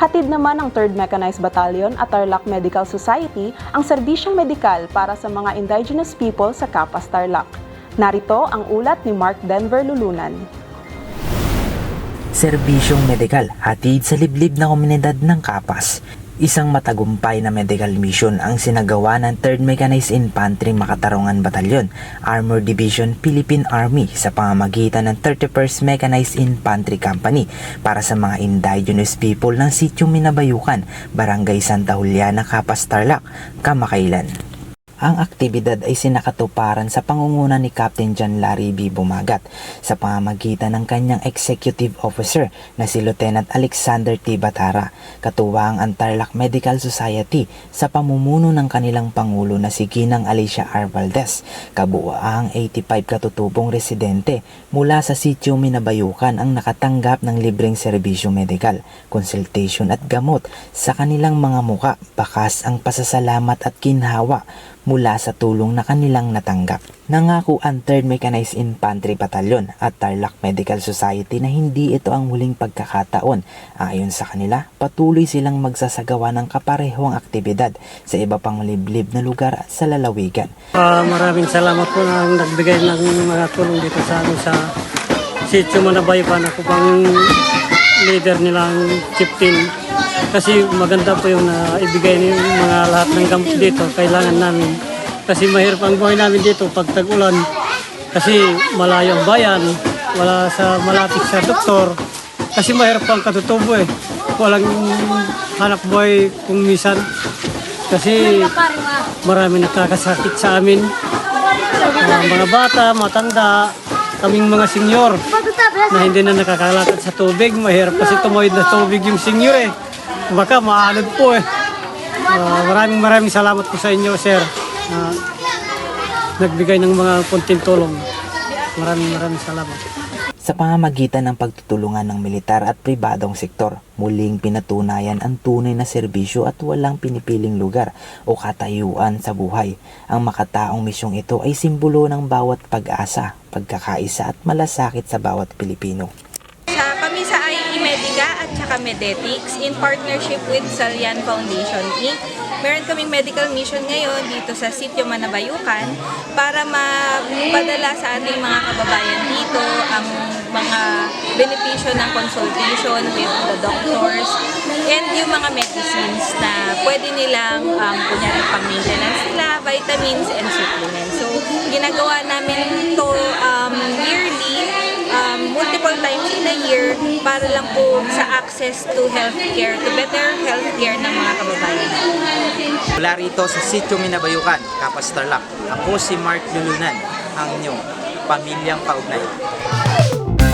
Hatid naman ng 3rd Mechanized Battalion at Tarlac Medical Society ang serbisyong medikal para sa mga indigenous people sa Capas Tarlac. Narito ang ulat ni Mark Denver Lulunan. Serbisyong medikal hatid sa liblib na komunidad ng Capas. Isang matagumpay na medical mission ang sinagawa ng 3rd Mechanized Infantry Makatarungan Batalyon, Armored Division, Philippine Army sa pamamagitan ng 31st Mechanized Infantry Company para sa mga indigenous people ng Sitio Minabayukan, Barangay Santa Juliana, Capas Tarlac, kamakailan. Ang aktibidad ay sinakatuparan sa pangunguna ni Captain John Larry B. Bumagat sa pamamagitan ng kanyang executive officer na si Lieutenant Alexander T. Batara, katuwang ang Tarlac Medical Society sa pamumuno ng kanilang pangulo na si Ginang Alicia R. Valdez, kabuuang 85 katutubong residente mula sa Sitio Minabayukan ang nakatanggap ng libreng serbisyo medikal, consultation at gamot sa kanilang mga muka, bakas ang pasasalamat at ginhawa mula sa tulong na kanilang natanggap. Nangako ang 3rd Mechanized Infantry Battalion at Tarlac Medical Society na hindi ito ang huling pagkakataon. Ayon sa kanila, patuloy silang magsasagawa ng kaparehong aktibidad sa iba pang liblib na lugar sa lalawigan. Maraming salamat po na nagbigay ng mga tulong dito sa Sitio Minabayukan. Ako pang leader nilang chieftain. Kasi maganda po yung ibigay ng mga lahat ng gamot dito, kailangan namin. Kasi mahirap ang buhay namin dito pag tag-ulan. Kasi malayo ang bayan, wala sa malapit sa doktor. Kasi mahirap ang katutubo eh. Walang hanap buhay kung minsan. Kasi marami nakakasakit sa amin. Mga bata, matanda, kaming mga senior na hindi na nakakalakad sa tubig. Mahirap kasi tumawid na tubig yung senior eh. Baka maanod po eh. Maraming salamat po sa inyo, sir. Nagbigay ng mga konting tulong. Maraming salamat. Sa pamamagitan ng pagtutulungan ng militar at pribadong sektor, muling pinatunayan ang tunay na serbisyo at walang pinipiling lugar o katayuan sa buhay. Ang makataong misyong ito ay simbolo ng bawat pag-asa, pagkakaisa at malasakit sa bawat Pilipino. Kami sa IE Medica at saka Medetics in partnership with Salian Foundation Inc. Meron kaming medical mission ngayon dito sa Sitio Minabayukan para mapadala sa ating mga kababayan dito ang mga benepisyo ng consultation with the doctors and yung mga medicines na pwede nilang kunyari pang-maintenance nila, vitamins and supplements. So, ginagawa namin to yearly, multiple times in a year para lang po sa access to healthcare, to better healthcare ng mga kababayan. Mula rito sa Sitio Minabayukan, Capas Tarlac, ako si Mark Lulunan, ang inyong pamilyang kaugnay.